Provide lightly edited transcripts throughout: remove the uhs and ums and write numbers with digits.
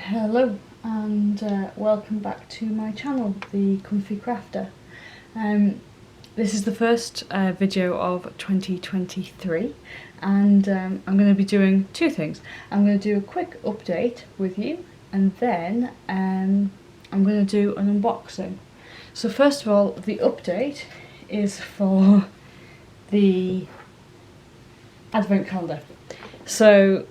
Hello and welcome back to my channel, The Comfy Crafter. This is the first video of 2023 and I'm going to be doing two things. I'm going to do a quick update with you and then I'm going to do an unboxing. So first of all, the update is for the advent calendar. So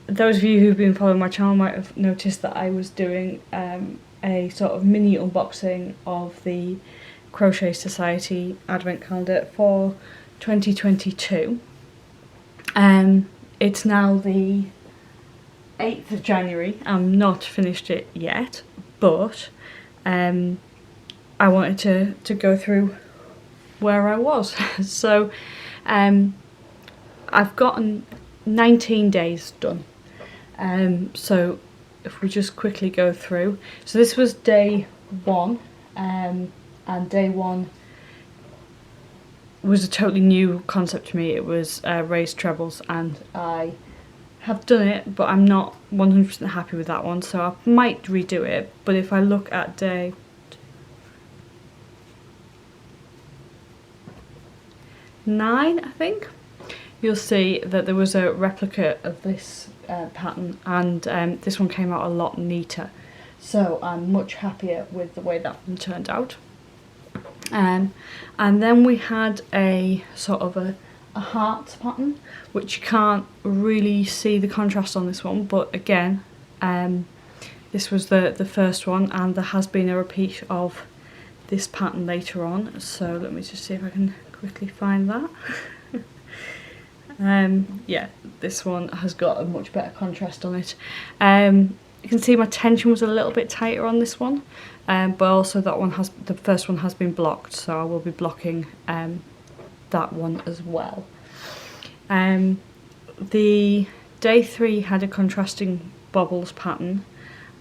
those of you who've been following my channel might have noticed that I was doing a sort of mini unboxing of the Crochet Society Advent Calendar for 2022. It's now the 8th of January. I'm not finished it yet, but I wanted to go through where I was. So I've gotten 19 days done. So if we just quickly go through, so this was day one, and day one was a totally new concept to me. It was raised trebles, and I have done it, but I'm not 100% happy with that one, so I might redo it. But if I look at day 9, I think, you'll see that there was a replica of this pattern, and this one came out a lot neater, so I'm much happier with the way that one turned out. And then we had a sort of a heart pattern, which you can't really see the contrast on this one, but again, this was the first one, and there has been a repeat of this pattern later on, so let me just see if I can quickly find that. Yeah, this one has got a much better contrast on it. You can see my tension was a little bit tighter on this one, but also the first one has been blocked, so I will be blocking that one as well. The day 3 had a contrasting bobbles pattern,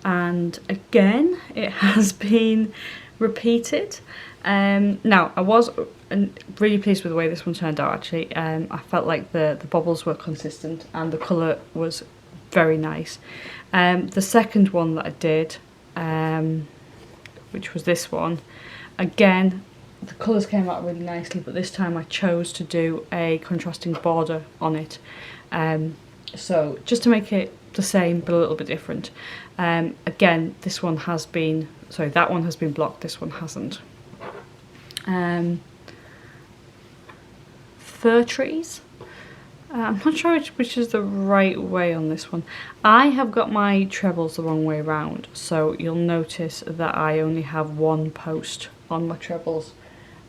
and again it has been repeated. Now I was really pleased with the way this one turned out actually. I felt like the bobbles were consistent and the colour was very nice. The second one that I did, which was this one, again the colours came out really nicely, but this time I chose to do a contrasting border on it, so just to make it the same but a little bit different. Again, this one has been, sorry, that one has been blocked, this one hasn't. Fir trees. I'm not sure which is the right way on this one. I have got my trebles the wrong way around, so you'll notice that I only have one post on my trebles,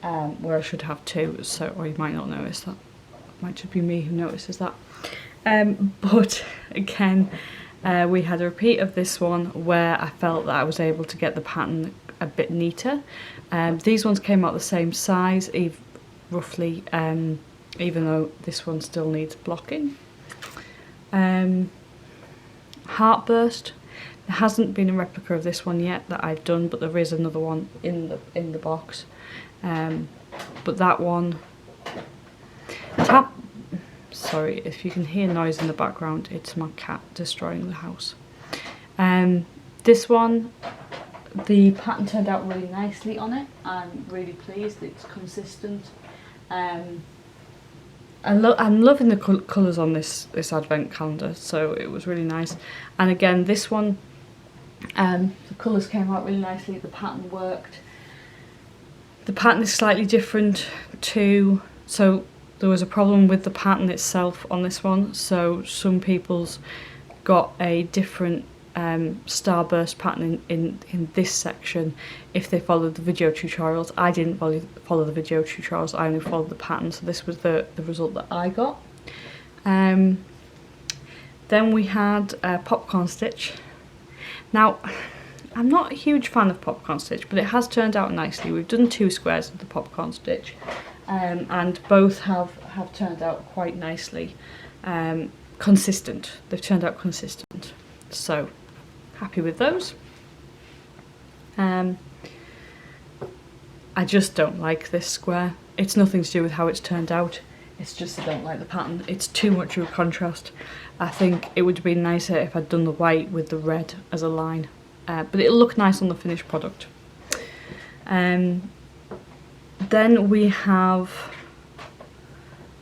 where I should have two, so, or you might not notice that. It might just be me who notices that. But again, we had a repeat of this one where I felt that I was able to get the pattern a bit neater. These ones came out the same size, roughly, even though this one still needs blocking. Heartburst. There hasn't been a replica of this one yet that I've done, but there is another one in the box. But that one, sorry if you can hear noise in the background, it's my cat destroying the house. This one, the pattern turned out really nicely on it. I'm really pleased, it's consistent. I'm loving the colours on this advent calendar, so it was really nice. And again, this one, the colours came out really nicely, the pattern worked. The pattern is slightly different to, so there was a problem with the pattern itself on this one, so some people's got a different starburst pattern in this section if they followed the video tutorials. I didn't follow the video tutorials, I only followed the pattern, so this was the result that I got. Then we had popcorn stitch. Now I'm not a huge fan of popcorn stitch, but it has turned out nicely. We've done 2 squares of the popcorn stitch, and both have turned out quite nicely. Consistent, they've turned out consistent, so happy with those. I just don't like this square. It's nothing to do with how it's turned out. It's just I don't like the pattern. It's too much of a contrast. I think it would have been nicer if I'd done the white with the red as a line. But it'll look nice on the finished product. Then we have,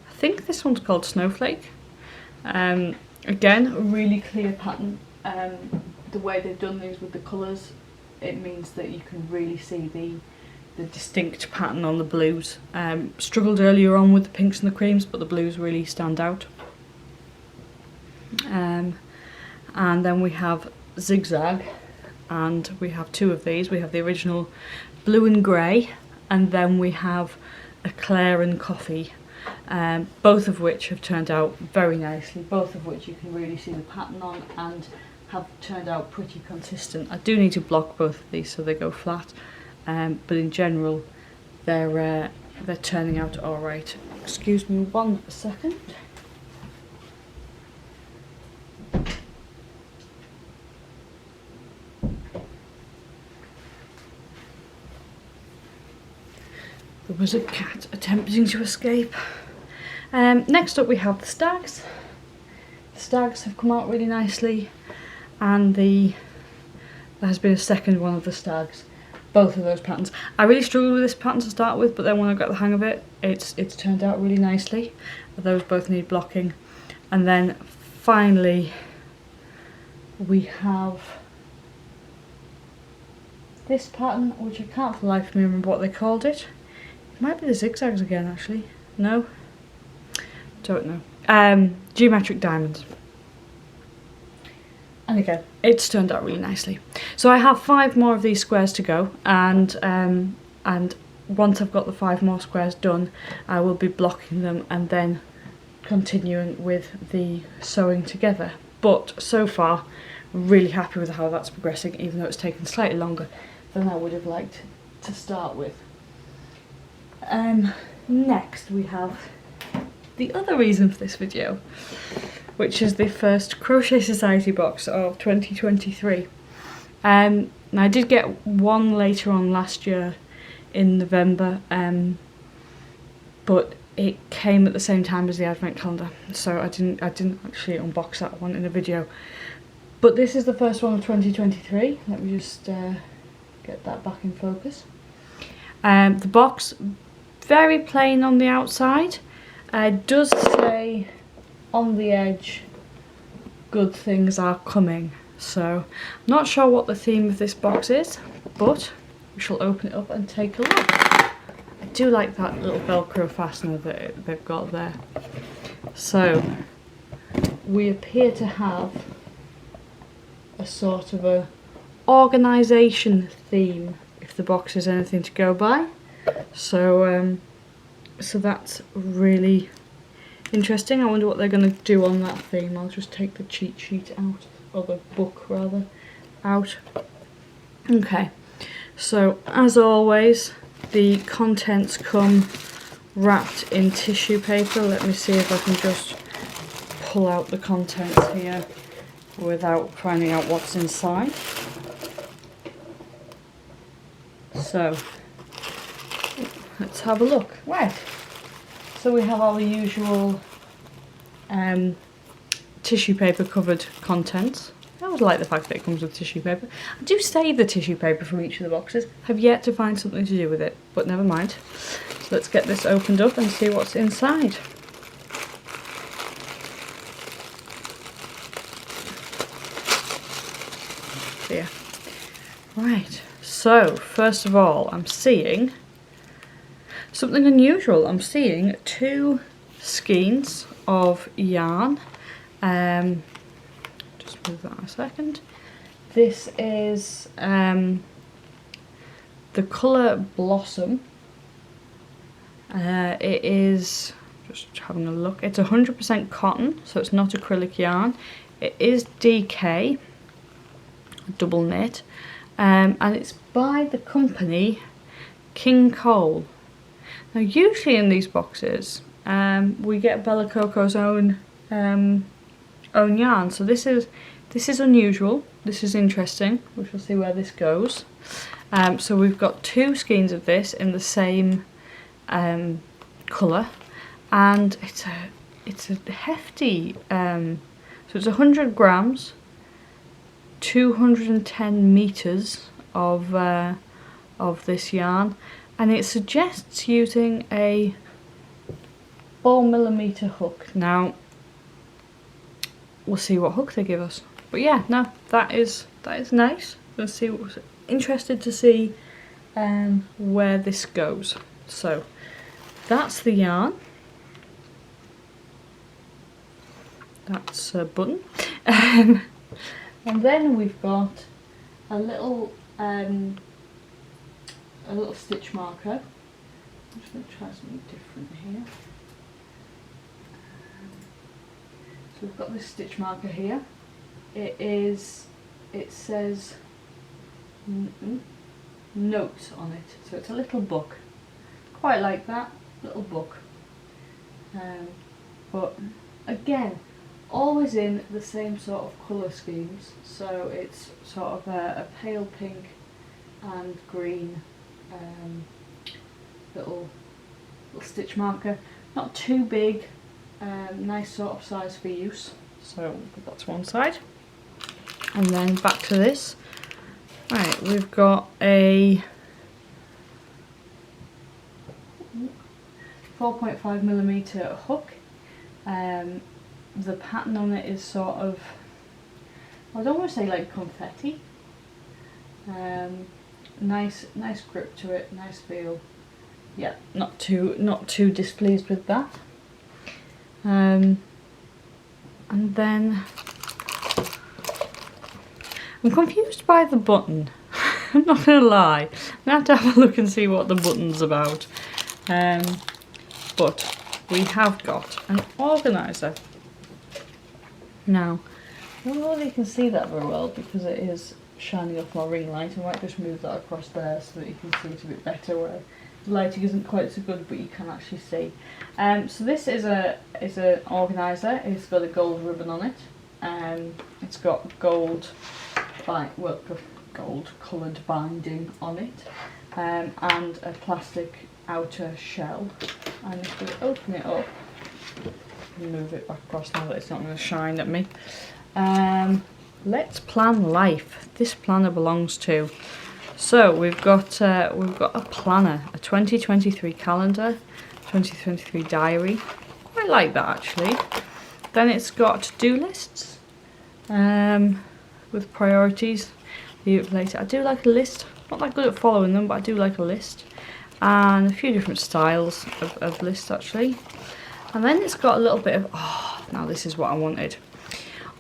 I think this one's called Snowflake. Again, a really clear pattern. The way they've done these with the colours, it means that you can really see the distinct pattern on the blues. Struggled earlier on with the pinks and the creams, but the blues really stand out. And then we have Zigzag, and we have two of these. We have the original blue and grey, and then we have Eclair and Coffee, both of which have turned out very nicely, both of which you can really see the pattern on and have turned out pretty consistent. I do need to block both of these so they go flat, but in general they're turning out alright. Excuse me 1 second. There was a cat attempting to escape. Next up we have the stags. The stags have come out really nicely, and there has been a second one of the stags. Both of those patterns. I really struggled with this pattern to start with, but then when I got the hang of it, it's turned out really nicely. Those both need blocking. And then finally we have this pattern, which I can't for the life of me remember what they called it. It might be the zigzags again, actually. No? Don't know. Geometric diamonds. And again, it's turned out really nicely. So I have 5 more of these squares to go, and once I've got the 5 more squares done, I will be blocking them and then continuing with the sewing together. But so far, really happy with how that's progressing, even though it's taken slightly longer than I would have liked to start with. Next we have the other reason for this video, which is the first Crochet Society box of 2023. Now I did get one later on last year in November, but it came at the same time as the advent calendar, so I didn't actually unbox that one in a video. But this is the first one of 2023. Let me just get that back in focus. The box, very plain on the outside. It does say on the edge, good things are coming. So I'm not sure what the theme of this box is, but we shall open it up and take a look. I do like that little Velcro fastener that they've got there. So we appear to have a sort of a organisation theme, if the box is anything to go by. So so that's really interesting. I wonder what they're going to do on that theme. I'll just take the cheat sheet out, or the book rather, out. Okay, so as always, the contents come wrapped in tissue paper. Let me see if I can just pull out the contents here without finding out what's inside. So let's have a look. Right, so we have our usual tissue paper covered contents. I always like the fact that it comes with tissue paper. I do save the tissue paper from each of the boxes. Have yet to find something to do with it, but never mind. So let's get this opened up and see what's inside. Here. Right, so first of all, I'm seeing something unusual. I'm seeing 2 skeins of yarn. Just move that a second. This is the colour Blossom. It is, just having a look, it's 100% cotton, so it's not acrylic yarn. It is DK, double knit, and it's by the company King Cole. Now usually in these boxes we get Bella Coco's own yarn, so this is unusual, this is interesting. We shall see where this goes. So we've got 2 skeins of this in the same colour, and it's a hefty, so it's 100 grams, 210 meters of this yarn, and it suggests using a 4mm hook. Now we'll see what hook they give us, but yeah, no, that is nice. Let's see. Interested to see where this goes. So that's the yarn. That's a button. And then we've got a little stitch marker. I'm just going to try something different here. So we've got this stitch marker here. It says notes on it, so it's a little book. Quite like that, little book. But again, always in the same sort of colour schemes, so it's sort of a pale pink and green little stitch marker. Not too big, nice sort of size for use. So we'll put that to one side. And then back to this. Right, we've got a 4.5mm hook. The pattern on it is sort of, I don't want to say like confetti. Nice grip to it, nice feel. Yeah, not too displeased with that. And then I'm confused by the button. I'm not gonna lie. I'm gonna have to have a look and see what the button's about. But we have got an organiser. Now, I don't know whether you can see that very well because it is shining off my ring light. I might just move that across there so that you can see it a bit better where the lighting isn't quite so good, but you can actually see. So this is an organiser. It's got a gold ribbon on it. It's got gold coloured binding on it, and a plastic outer shell. And if we open it up, move it back across now that it's not going to shine at me. Let's plan life. This planner belongs to. So we've got a planner, a 2023 calendar, 2023 diary. I like that actually. Then it's got to-do lists with priorities. Later, I do like a list. Not that good at following them, but I do like a list. And a few different styles of lists actually. And then it's got a little bit of, now this is what I wanted.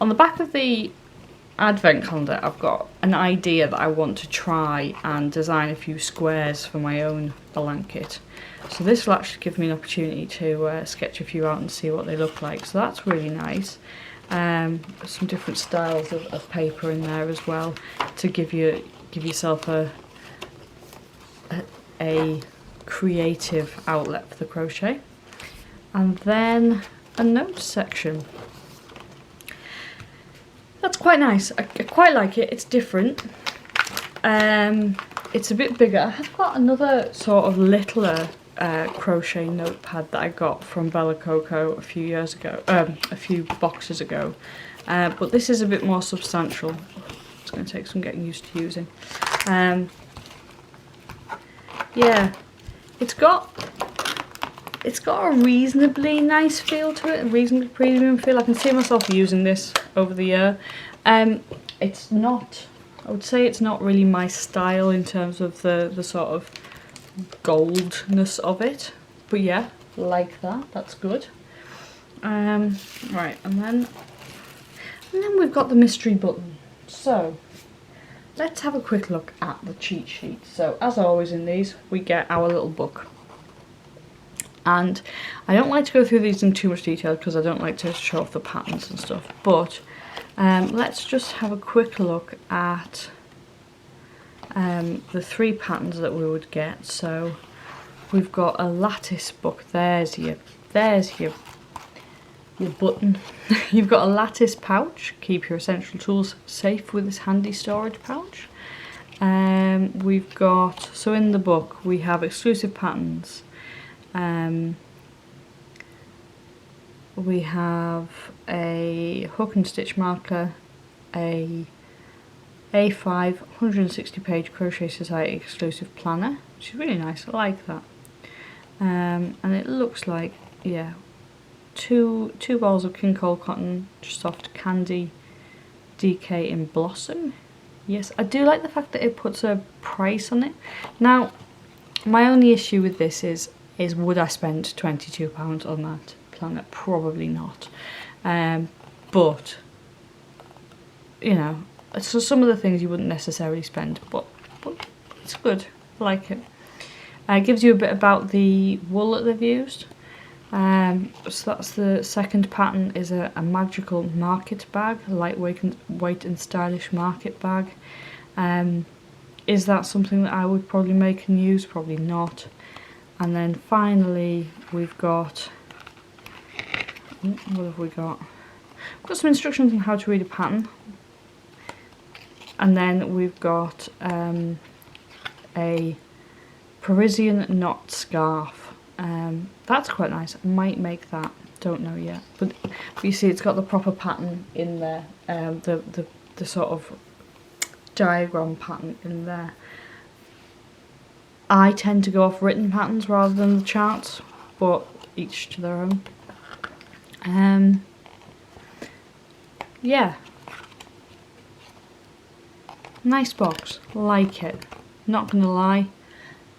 On the back of the advent calendar, I've got an idea that I want to try and design a few squares for my own blanket. So this will actually give me an opportunity to sketch a few out and see what they look like. So that's really nice. Some different styles of paper in there as well to give yourself a creative outlet for the crochet. And then a notes section. That's quite nice. I quite like it. It's different. It's a bit bigger. I've got another sort of littler crochet notepad that I got from Bella Coco a few years ago, a few boxes ago. But this is a bit more substantial. It's going to take some getting used to using. Yeah, it's got a reasonably nice feel to it, a reasonably premium feel. I can see myself using this over the year. It's not, I would say it's not really my style in terms of the sort of goldness of it. But yeah, like that, that's good. Right, and then we've got the mystery button. So let's have a quick look at the cheat sheet. So as always in these, we get our little book. And I don't like to go through these in too much detail because I don't like to show off the patterns and stuff. But let's just have a quick look at the 3 patterns that we would get. So we've got a lattice book. There's your button. You've got a lattice pouch. Keep your essential tools safe with this handy storage pouch. We've got, so in the book we have exclusive patterns. we have a hook and stitch marker, a A5 160 page Crochet Society exclusive planner, which is really nice, I like that. And it looks like, yeah, two balls of King Cole Cotton Soft Candy DK in Blossom. Yes, I do like the fact that it puts a price on it. Now, my only issue with this is would I spend £22 on that planner? Probably not. But, you know, so some of the things you wouldn't necessarily spend, but it's good. I like it. It gives you a bit about the wool that they've used. So that's the second pattern, is a magical market bag, a lightweight and stylish market bag. Is that something that I would probably make and use? Probably not. And then finally we've got, what have we got? We've got some instructions on how to read a pattern. And then we've got a Parisian knot scarf. That's quite nice. I might make that. Don't know yet. But you see, it's got the proper pattern in there. The sort of diagram pattern in there. I tend to go off written patterns rather than the charts, but each to their own. Yeah. Nice box, like it. Not gonna lie,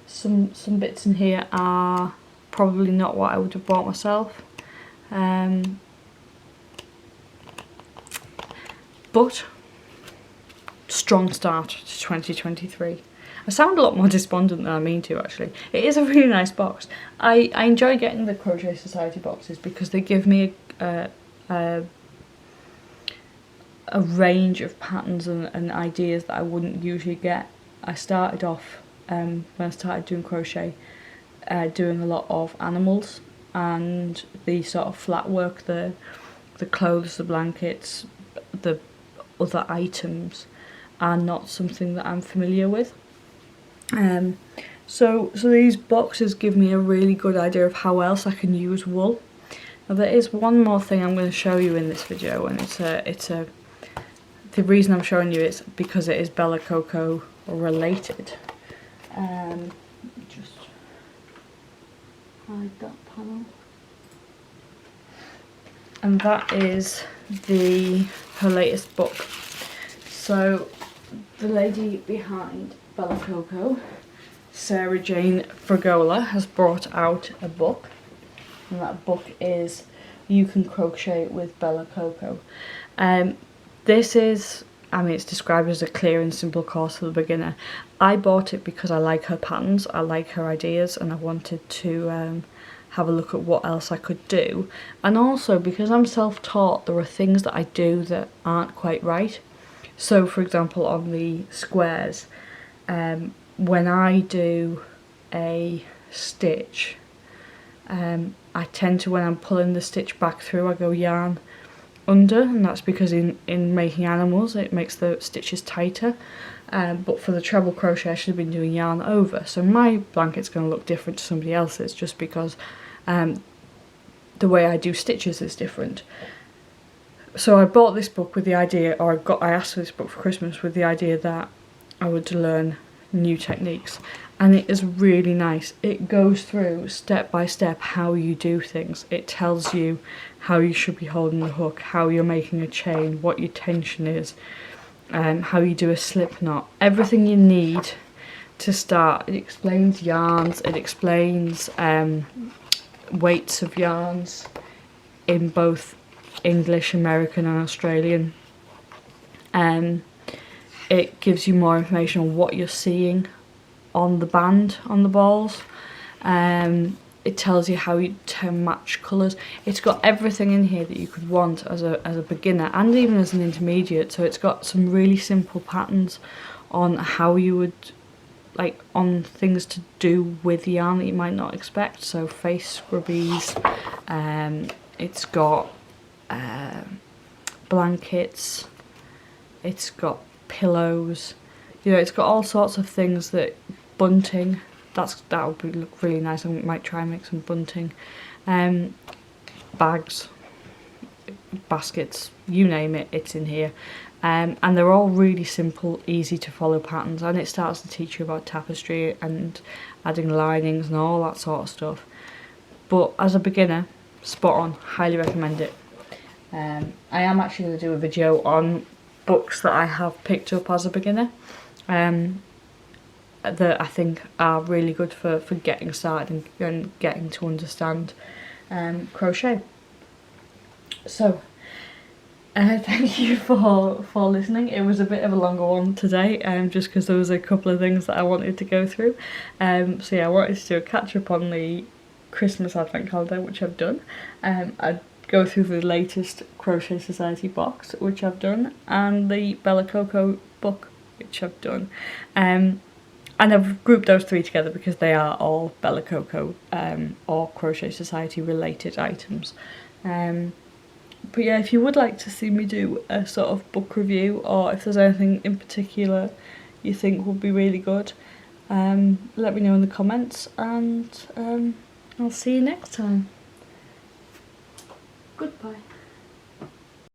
some bits in here are probably not what I would have bought myself. But strong start to 2023. I sound a lot more despondent than I mean to, actually. It is a really nice box. I enjoy getting the Crochet Society boxes because they give me a range of patterns and ideas that I wouldn't usually get. I started off, when I started doing crochet, doing a lot of animals and the sort of flat work, the clothes, the blankets, the other items are not something that I'm familiar with. So these boxes give me a really good idea of how else I can use wool. Now there is one more thing I'm going to show you in this video, and the reason I'm showing you is because it is Bella Coco related. Just hide that panel. And that is her latest book. So the lady behind Bella Coco, Sarah Jane Fragola, has brought out a book, and that book is You Can Crochet with Bella Coco. This is, I mean, it's described as a clear and simple course for the beginner. I bought it because I like her patterns, I like her ideas, and I wanted to have a look at what else I could do. And also because I'm self-taught, there are things that I do that aren't quite right. So for example, on the squares, when I do a stitch, I tend to, when I'm pulling the stitch back through, I go yarn under, and that's because in making animals it makes the stitches tighter, but for the treble crochet I should have been doing yarn over, so my blanket's going to look different to somebody else's just because the way I do stitches is different. So I bought this book with the idea, or I asked for this book for Christmas with the idea that I would learn new techniques, and it is really nice. It goes through step by step how you do things. It tells you how you should be holding the hook, how you're making a chain, what your tension is, how you do a slip knot, everything you need to start. It explains yarns, it explains weights of yarns in both English, American and Australian. It gives you more information on what you're seeing on the band, on the balls. It tells you how to match colours. It's got everything in here that you could want as a beginner and even as an intermediate. So it's got some really simple patterns on how you would, like, on things to do with yarn that you might not expect. So face scrubbies. It's got blankets. It's got pillows. You know, it's got all sorts of things that bunting. That would look really nice. I might try and make some bunting. Bags, baskets, you name it, it's in here. And they're all really simple, easy to follow patterns, and it starts to teach you about tapestry and adding linings and all that sort of stuff. But as a beginner, spot on, highly recommend it. I am actually going to do a video on books that I have picked up as a beginner that I think are really good for getting started and getting to understand crochet. So thank you for listening. It was a bit of a longer one today, just because there was a couple of things that I wanted to go through. So yeah, I wanted to do a catch up on the Christmas advent calendar, which I've done. I'd go through the latest Crochet Society box, which I've done, and the Bella Coco book, which I've done. And I've grouped those three together because they are all Bella Coco or Crochet Society related items. But yeah, if you would like to see me do a sort of book review, or if there's anything in particular you think would be really good, let me know in the comments, and I'll see you next time. Goodbye.